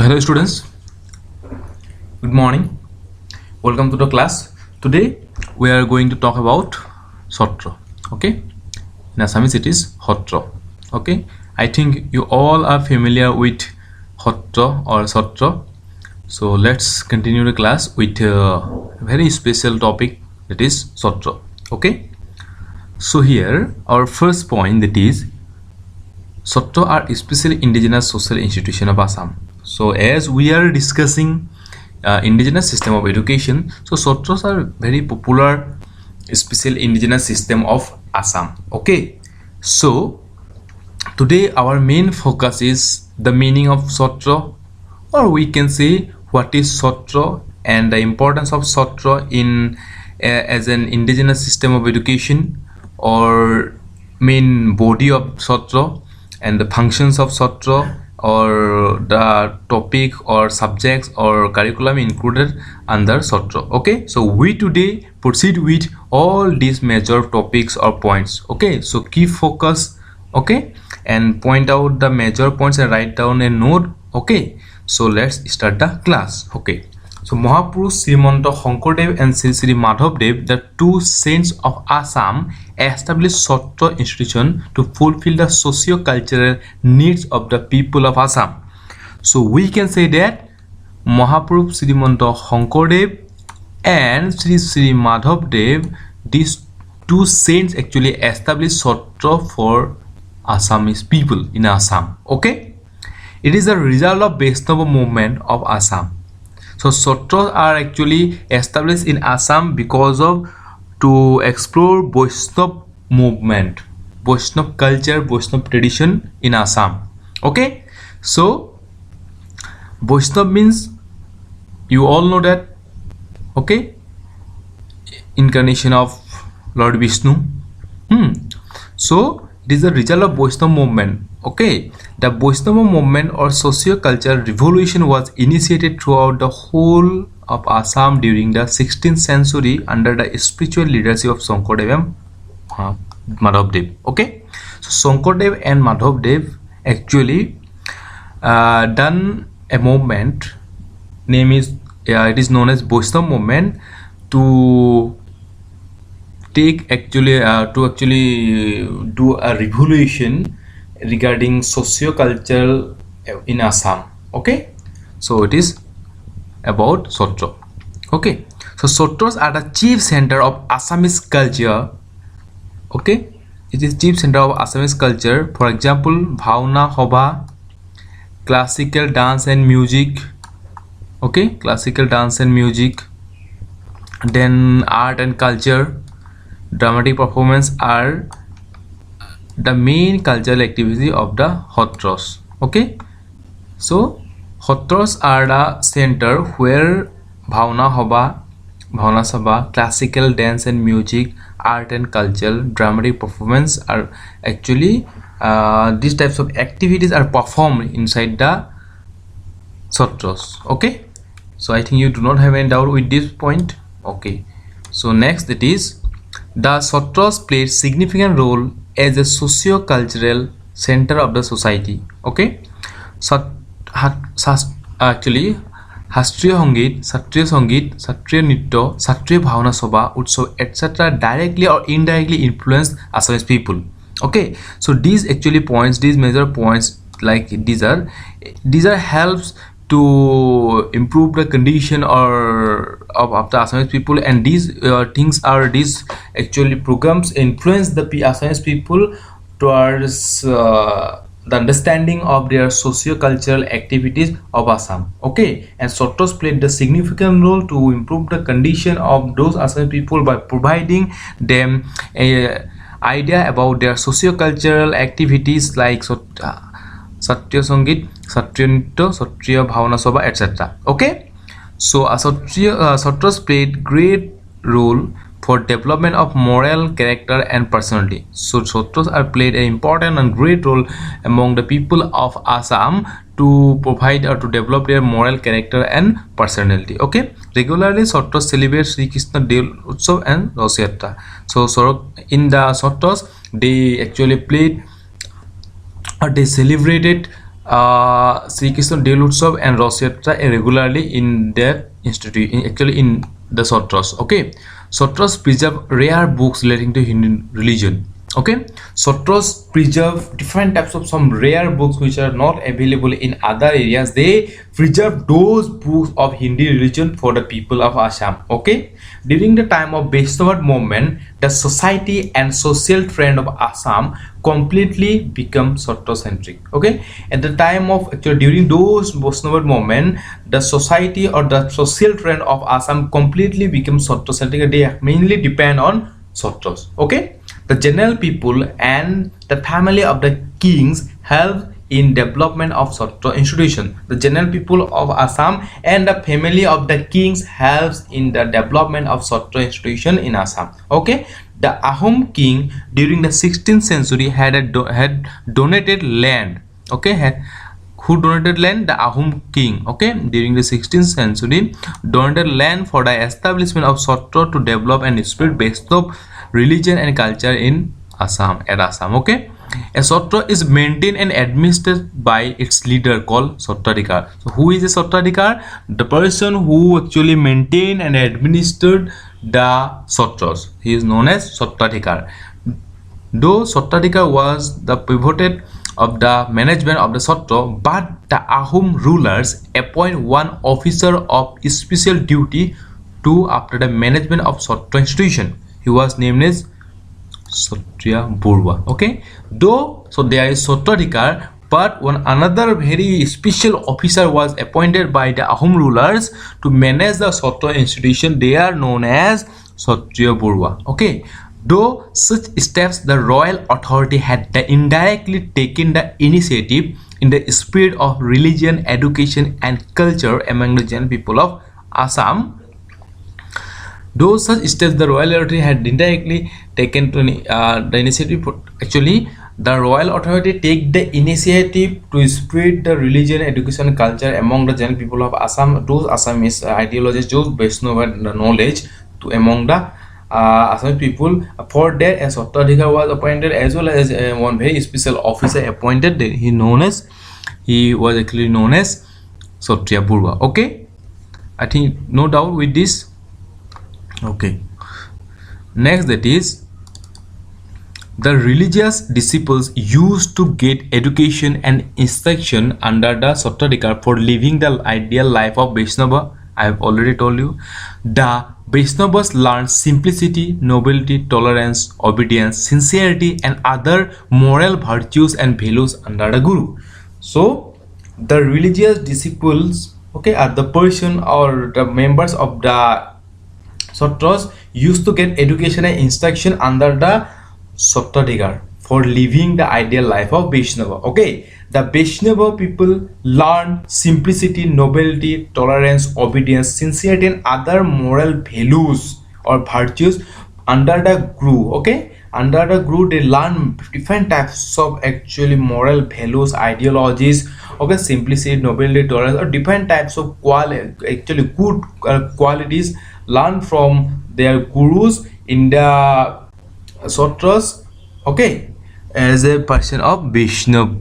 Hello students, good morning. Welcome to the class. Today we are going to talk about Sotra. Okay, in Assamese it is Hotra. Okay, I think you all are familiar with Hotra or Sotra. So let's continue the class with a very special topic, that is Sotra. Okay, so here our first point, that is Sotra are especially indigenous social institution of Assam. So as we are discussing indigenous system of education, so Sotras are very popular special indigenous system of Assam. Okay, so today our main focus is the meaning of Sotra, or we can say what is Sotra and the importance of Sotra in as an indigenous system of education, or main body of Sotra and the functions of Sotra, or the topic or subjects or curriculum included under Sotra. Okay, so we today proceed with all these major topics or points. Okay, so keep focus, okay, and point out the major points and write down a note. Okay, so let's start the class. Okay, so Mahapurush Srimanto Shankardev and Sri Madhavdev, the two saints of Assam, established Sotra institution to fulfill the socio-cultural needs of the people of Assam. So we can say that Mahapurush Srimanto Shankardev and Sri Madhavdev, these two saints actually established Sotra for Assamese people in Assam. Okay, it is a result of Vaishnava movement of Assam. So Sotras are actually established in Assam because of to explore Vaishnava movement, Vaishnava culture, Vaishnava tradition in Assam. Okay, so Vaishnava means, you all know that, okay, incarnation of Lord Vishnu. So it is a result of Vaishnava movement. Okay, the Vaishnava movement or socio-cultural revolution was initiated throughout the whole of Assam during the 16th century under the spiritual leadership of Shankardev and Madhavdev. Okay, so Shankardev and Madhavdev actually done a movement, name is it is known as Vaishnava movement, to take actually do a revolution regarding socio-cultural in Assam. Okay, so it is about Sotra. Okay, so Sotras are the chief center of Assamese culture. Okay, it is chief center of Assamese culture. For example, Bhavna Hoba, classical dance and music. Okay, classical dance and music, then art and culture, dramatic performance are the main cultural activity of the Hotras. Okay, so Hotras are the center where Bhavna Hoba, Bhavna Sabha, classical dance and music, art and culture, dramatic performance are actually these types of activities are performed inside the Sotras. Okay, so I think you do not have any doubt with this point. Okay, so next, it is the Sotras played significant role as a socio-cultural center of the society. Okay, so actually Shastriya Sangit, Satriya Nritya, Satriya Bhavna Sabha, Utsav, etc. directly or indirectly influenced Assamese people. Okay, so these actually points, these major points, like these are helps to improve the condition or of the Assamese people, and these things are, these actually programs influence the Assamese people towards the understanding of their socio-cultural activities of Assam. Okay, and Sotras played the significant role to improve the condition of those Assamese people by providing them a idea about their socio-cultural activities like Satriya Sangit, Satriya Nritya, Satriya Bhavna Sabha, etc. Okay, so Sotras played great role for development of moral character and personality. So Sotras are played an important and great role among the people of Assam to provide or to develop their moral character and personality. Okay, regularly Sotras celebrate Sri Krishna Del Utsav and Rosiyatra. So in the Sotras they actually played or they celebrated Sri Krishna Dil Utsav and Ras Yatra regularly in their institute, actually in the Satras. Okay, Satras preserve rare books relating to Hindu religion. Okay, Satras preserve different types of some rare books which are not available in other areas. They preserve those books of Hindi religion for the people of Assam. Okay, during the time of Vaishnava movement, the society and social trend of Assam completely become Satra-centric. Okay, at the time of actually during those Vaishnava movement, the society or the social trend of Assam completely become Satra-centric. They mainly depend on Satras. Okay, the general people and the family of the kings help in development of Satra institution. The general people of Assam and the family of the kings helps in the development of Satra institution in Assam. Okay, the Ahom king during the 16th century had donated land. Okay, who donated land? The Ahom king. Okay, during the 16th century donated land for the establishment of Satra to develop and spread Vaishnava religion and culture in Assam. Okay, a Satra is maintained and administered by its leader called Sattradhikar. So who is a Sattradhikar? The person who actually maintained and administered the Satras. He is known as Sattradhikar. Though Sattradhikar was the pivot of the management of the Satra, but the Ahom rulers appoint one officer of special duty to after the management of Satra institution. He was named as Kshatriya Burwa. Okay, though so there is Sattradhikar, but one another very special officer was appointed by the Ahom rulers to manage the Satra institution. They are known as Kshatriya Burwa. Okay, though such steps the royal authority had indirectly taken the initiative in the spirit of religion, education and culture among the general people of Assam. Though such steps the royal authority had indirectly taken to the initiative, actually the royal authority take the initiative to spread the religion, education, culture among the general people of Assam. Those Assamese ideologies, those Vaishnava knowledge to among the Assamese people. For that, a Sattradhikar was appointed as well as one very special officer appointed. He was actually known as Kshatriya Burwa. Okay, I think no doubt with this. Okay, next, that is the religious disciples used to get education and instruction under the Sattradhikar for living the ideal life of Vaishnava. I have already told you. The Vaishnavas learned simplicity, nobility, tolerance, obedience, sincerity and other moral virtues and values under the Guru. So the religious disciples, okay, are the person or the members of the Satras used to get education and instruction under the Sattradhikar for living the ideal life of Vaishnava. Okay, the Vaishnava people learn simplicity, nobility, tolerance, obedience, sincerity and other moral values or virtues under the Guru. Okay, under the Guru they learn different types of actually moral values, ideologies. Okay, simplicity, nobility, tolerance or different types of actually good qualities learn from their gurus in the Satras. Okay, as a person of Vaishnava.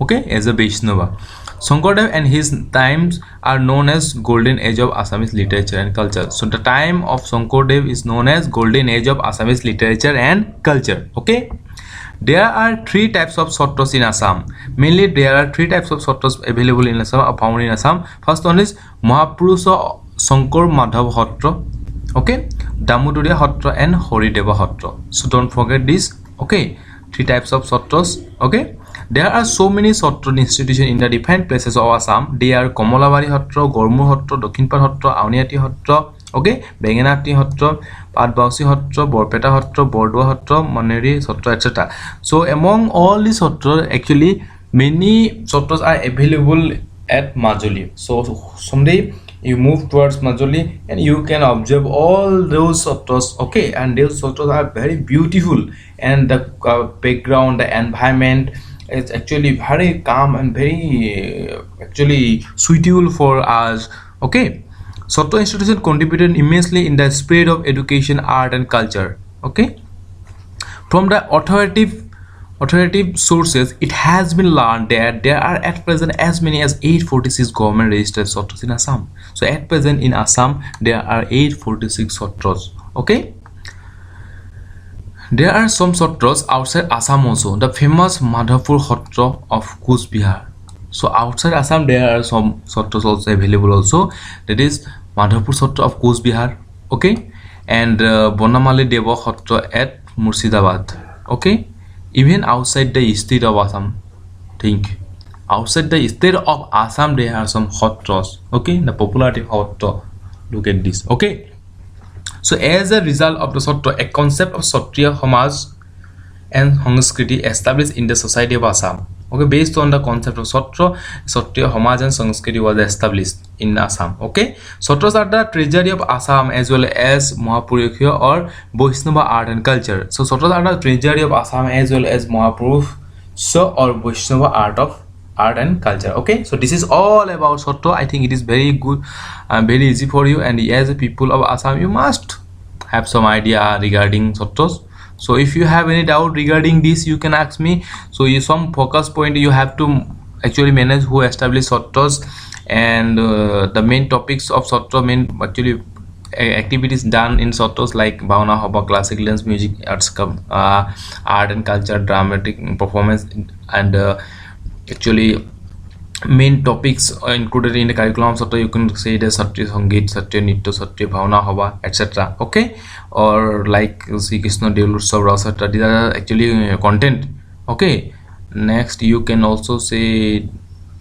Okay, as a Vaishnava. Shankardev and his times are known as golden age of Assamese literature and culture. So the time of Shankardev is known as golden age of Assamese literature and culture. Okay, there are three types of Satras in Assam. Mainly there are three types of Satras available in Assam, found in Assam. First one is Mahapurusha Shankar Madhav Hatra, okay, Damodariya Hatra and Harideva Hatra. So don't forget this. Okay, three types of Satras. Okay, there are so many Satra institutions in the different places of Assam. They are Kamalabari Hatra, Gormur Hatra, Dokhinpar Hatra, Auniati Hatra, okay, Bengenati Hatra, Patbausi Hatra, Borpeta Hatra, Bordua Hatra, Maneri Satra, etc. So among all these Satras, actually many Satras are available at Majuli. So someday you move towards Majuli and you can observe all those Satras. Okay, and those Satras are very beautiful and the background, the environment is actually very calm and very actually suitable for us. Okay, Satra institution contributed immensely in the spirit of education, art and culture. Okay, from the authoritative authoritative sources, it has been learned that there are at present as many as 846 government registered Satras in Assam. So at present in Assam there are 846 Satras. Okay, there are some Satras outside Assam also. The famous Madhapur Satra of Coach Bihar. So outside Assam there are some Satras also available also. That is Madhapur Satra of Coach Bihar. Okay, and Bonamali Deva Satra at Murshidabad. Okay, even outside the state of Assam, think outside the state of Assam there are some Satras. Okay, the popularity of Satra. Look at this. Okay. So as a result of the Satra, a concept of Satriya Samaj and Sanskriti established in the society of Assam. Okay, based on the concept of Satra, Satriya Samaj and Sanskriti was established in Assam. Okay, Satras are the treasury of Assam as well as Mahapurukya or Vaishnava art and culture. So Satras are the treasury of Assam as well as Mahapurukya or Vaishnava art and culture. Okay, so this is all about Satra. I think it is very good and very easy for you, and as a people of Assam you must have some idea regarding Satras. So if you have any doubt regarding this you can ask me. So some focus point you have to actually manage who established Satras, and the main topics of Satra, main actually activities done in Satras like Bhavana Haba, classical dance, music, art and culture, dramatic performance, and actually main topics are included in the curriculum of Satra. You can say the Satriya Sangeet, Satriya Nitya, Satriya Bhavana Hava, etc. Okay, or like Sri Krishna Deul Utsav, Rasatra. These are actually content. Okay, next you can also say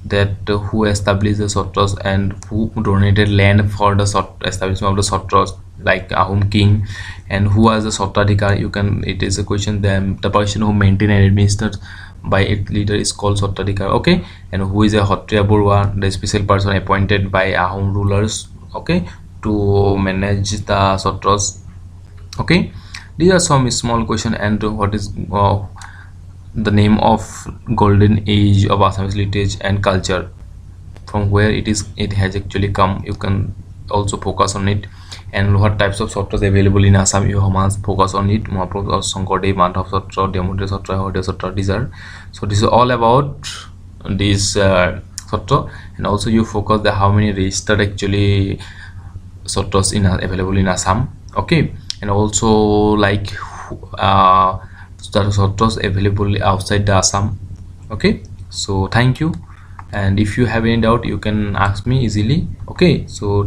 that who established the Satras and who donated land for the establishment of the Satras, like Ahom king, and who was the Sattradhikar. You can, it is a question, then the person who maintained and administered by its leader is called Sattradhikar. Okay, and who is a Kshatriya Burwa, the special person appointed by Ahom rulers, okay, to manage the Satras. Okay, these are some small question. And what is the name of golden age of Assamese literature and culture, from where it has actually come, you can also focus on it. And what types of Satras available in Assam, you must focus on it. Mahaprabhu or Sankardev, Madhav Satra, Damodar Satra, Haridas Satra, these are. So this is all about this Satra. And also you focus the how many registered actually Satras in available in Assam. Okay, and also like the Satras available outside the Assam. Okay, so thank you, and if you have any doubt you can ask me easily. Okay, so